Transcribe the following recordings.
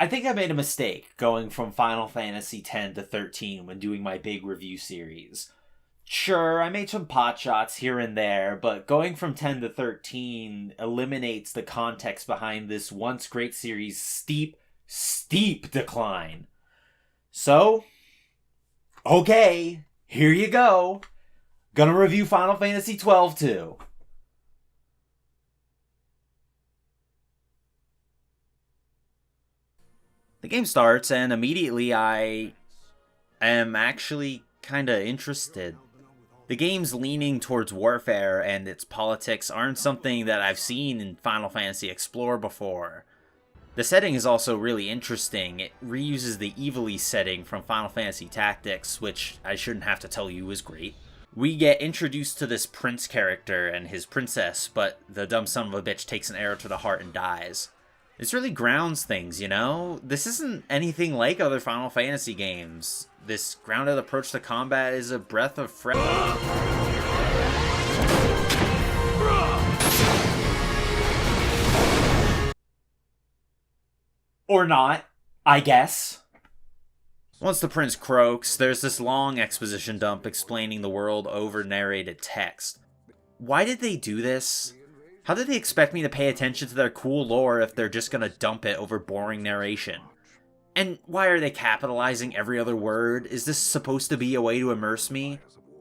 I think I made a mistake going from Final Fantasy X to 13 when doing my big review series. Sure, I made some pot shots here and there, but going from 10 to 13 eliminates the context behind this once great series' steep decline. So, okay, here you go. Gonna review Final Fantasy XII too. The game starts, and immediately I am actually kinda interested. The game's leaning towards warfare, and its politics aren't something that I've seen in Final Fantasy Explore before. The setting is also really interesting. It reuses the Evilly setting from Final Fantasy Tactics, which I shouldn't have to tell you is great. We get introduced to this prince character and his princess, but the dumb son of a bitch takes an arrow to the heart and dies. This really grounds things, you know? This isn't anything like other Final Fantasy games. This grounded approach to combat is a breath of fresh... Or not, I guess. Once the prince croaks, there's this long exposition dump explaining the world over narrated text. Why did they do this? How did they expect me to pay attention to their cool lore if they're just gonna dump it over boring narration? And why are they capitalizing every other word? Is this supposed to be a way to immerse me?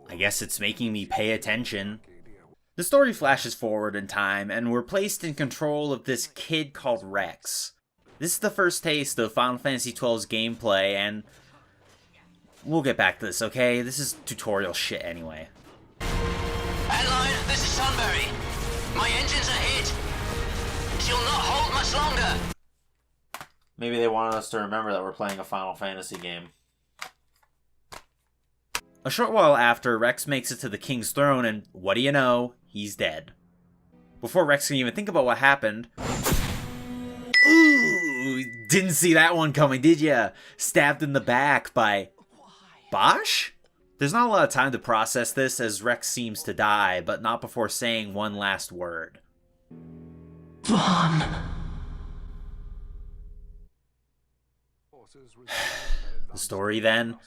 I guess it's making me pay attention. The story flashes forward in time, and we're placed in control of this kid called Rex. This is the first taste of Final Fantasy XII's gameplay, and we'll get back to this, okay? This is tutorial shit anyway. Adeline, this is Sunbury. My engines are hit. She'll not hold much longer. Maybe they wanted us to remember that we're playing a Final Fantasy game. A short while after, Rex makes it to the king's throne, and what do you know? He's dead. Before Rex can even think about what happened... Ooh, didn't see that one coming, did ya? Stabbed in the back by... Bosch? There's not a lot of time to process this as Rex seems to die, but not before saying one last word. Vaughn. The story then,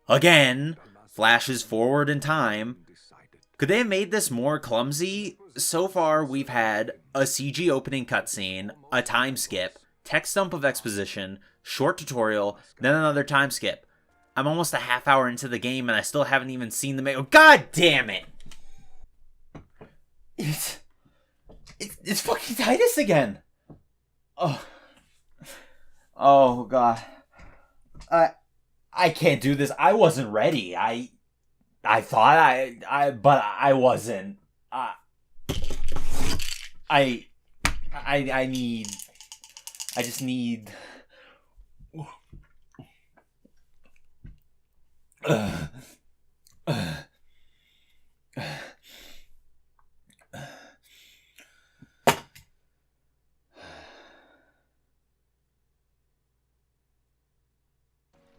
again, flashes forward in time. Could they have made this more clumsy? So far, we've had a CG opening cutscene, a time skip, text dump of exposition, short tutorial, then another time skip. I'm almost a half hour into the game and I still haven't even seen the main... Oh, God damn it! It's fucking Titus again! Oh, God. I can't do this. I wasn't ready. I thought but I wasn't. I just need...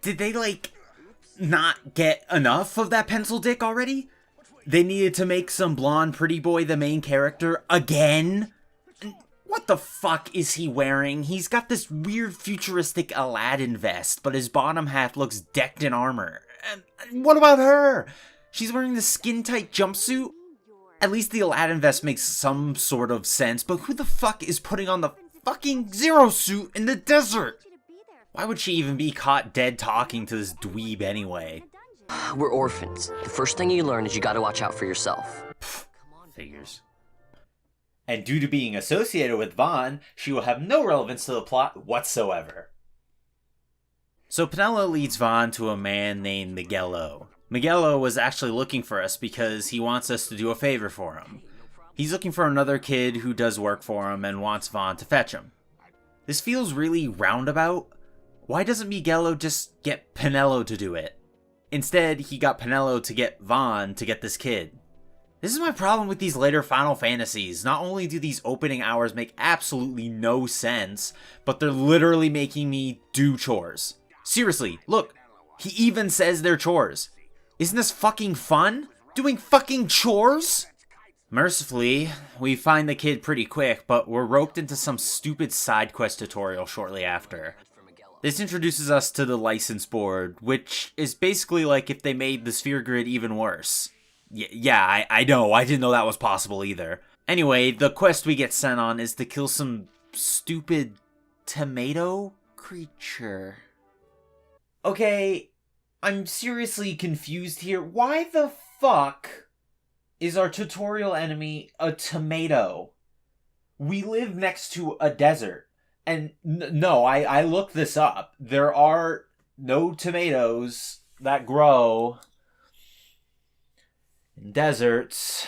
Did they, like, not get enough of that pencil dick already? They needed to make some blonde pretty boy the main character again? What the fuck is he wearing? He's got this weird futuristic Aladdin vest, but his bottom half looks decked in armor. And what about her? She's wearing the skin-tight jumpsuit? At least the Aladdin vest makes some sort of sense, but who the fuck is putting on the fucking Zero suit in the desert? Why would she even be caught dead talking to this dweeb anyway? We're orphans. The first thing you learn is you gotta watch out for yourself. Figures. And due to being associated with Vaughn, she will have no relevance to the plot whatsoever. So Penelo leads Vaughn to a man named Miguelo. Miguelo was actually looking for us because he wants us to do a favor for him. He's looking for another kid who does work for him and wants Vaughn to fetch him. This feels really roundabout. Why doesn't Miguelo just get Penelo to do it? Instead, he got Penelo to get Vaughn to get this kid. This is my problem with these later Final Fantasies. Not only do these opening hours make absolutely no sense, but they're literally making me do chores. Seriously, look, he even says they're chores. Isn't this fucking fun? Doing fucking chores? Mercifully, we find the kid pretty quick, but we're roped into some stupid side quest tutorial shortly after. This introduces us to the license board, which is basically like if they made the sphere grid even worse. Yeah, I know, I didn't know that was possible either. Anyway, the quest we get sent on is to kill some stupid tomato creature. Okay, I'm seriously confused here. Why the fuck is our tutorial enemy a tomato? We live next to a desert. And no, I looked this up. There are no tomatoes that grow in deserts.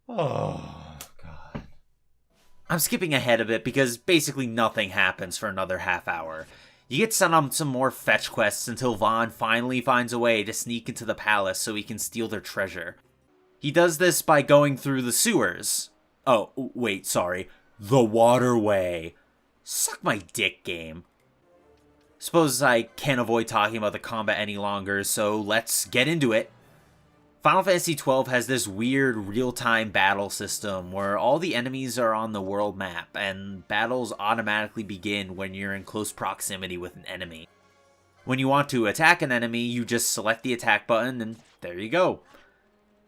Oh, God. I'm skipping ahead a bit because basically nothing happens for another half hour. You get sent on some more fetch quests until Vaughn finally finds a way to sneak into the palace so he can steal their treasure. He does this by going through the sewers. Oh, wait, sorry. The waterway. Suck my dick, game. Suppose I can't avoid talking about the combat any longer, so let's get into it. Final Fantasy XII has this weird real-time battle system where all the enemies are on the world map, and battles automatically begin when you're in close proximity with an enemy. When you want to attack an enemy, you just select the attack button, and there you go.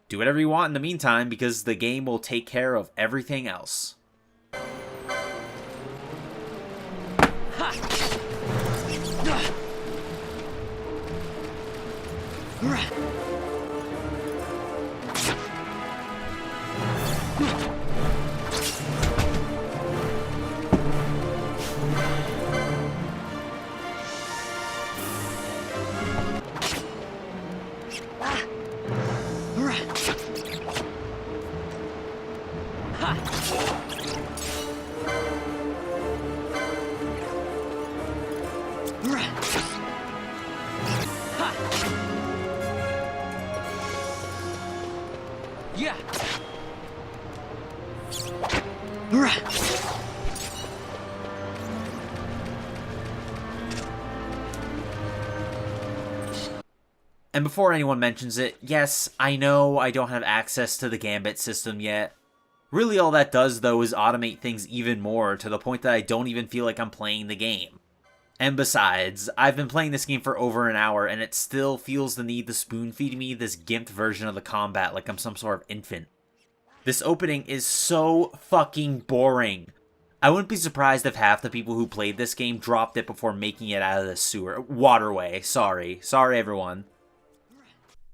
Do whatever you want in the meantime, because the game will take care of everything else. And before anyone mentions it, yes, I know I don't have access to the Gambit system yet. Really all that does, though, is automate things even more, to the point that I don't even feel like I'm playing the game. And besides, I've been playing this game for over an hour, and it still feels the need to spoon-feed me this gimped version of the combat like I'm some sort of infant. This opening is so fucking boring. I wouldn't be surprised if half the people who played this game dropped it before making it out of the waterway. Sorry everyone.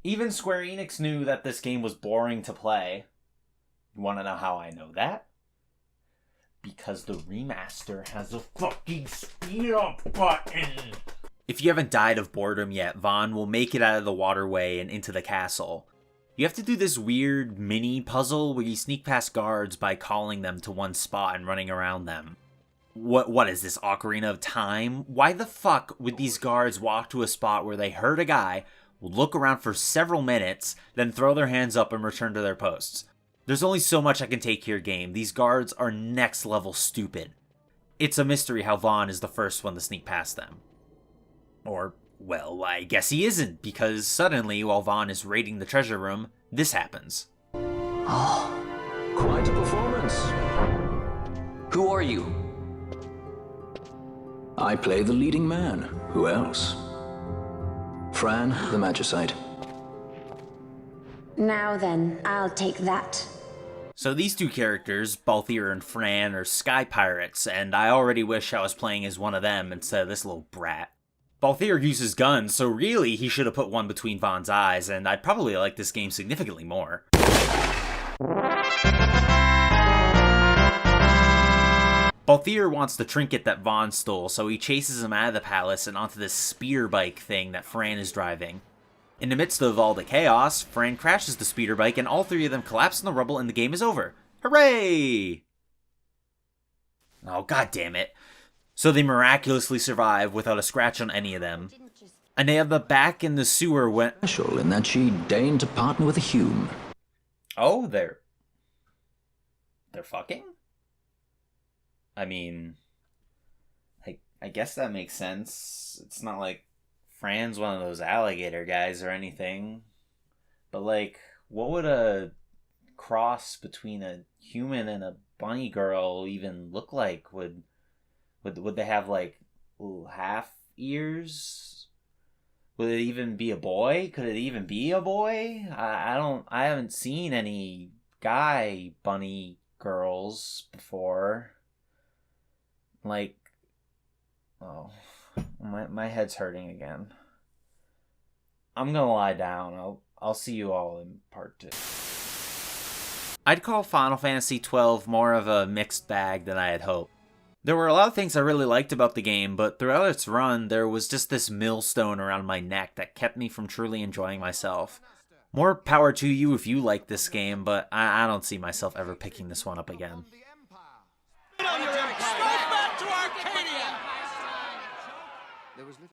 Even Square Enix knew that this game was boring to play. You want to know how I know that? Because the remaster has a fucking speed up button! If you haven't died of boredom yet, Vaughn will make it out of the waterway and into the castle. You have to do this weird mini puzzle where you sneak past guards by calling them to one spot and running around them. What is this, Ocarina of Time? Why the fuck would these guards walk to a spot where they heard a guy, look around for several minutes, then throw their hands up and return to their posts? There's only so much I can take here, game. These guards are next level stupid. It's a mystery how Vaughn is the first one to sneak past them. Or, well, I guess he isn't, because suddenly, while Vaughn is raiding the treasure room, this happens. Oh, Quite a performance. who are you? I play the leading man. Who else? Fran, the Magicite. Now then, I'll take that. So these two characters, Balthier and Fran, are sky pirates, and I already wish I was playing as one of them instead of this little brat. Balthier uses guns, so really he should have put one between Vaughn's eyes, and I'd probably like this game significantly more. Balthier wants the trinket that Vaughn stole, so he chases him out of the palace and onto this speeder bike thing that Fran is driving. In the midst of all the chaos, Fran crashes the speeder bike and all three of them collapse in the rubble and the game is over. Hooray! Oh, god damn it. So they miraculously survive without a scratch on any of them. And they have the back in the sewer when... Special in that she deigned to partner with a Hume. Oh, they're fucking? I mean... I guess that makes sense. It's not like Fran's one of those alligator guys or anything. But, like, what would a cross between a human and a bunny girl even look like? Would Would they have like half ears? Would it even be a boy? Could it even be a boy? I haven't seen any guy bunny girls before. Like, oh, my head's hurting again. I'm gonna lie down. I'll see you all in part 2. I'd call Final Fantasy XII more of a mixed bag than I had hoped. There were a lot of things I really liked about the game, but throughout its run, there was just this millstone around my neck that kept me from truly enjoying myself. More power to you if you like this game, but I don't see myself ever picking this one up again. Strike back to Arcadia!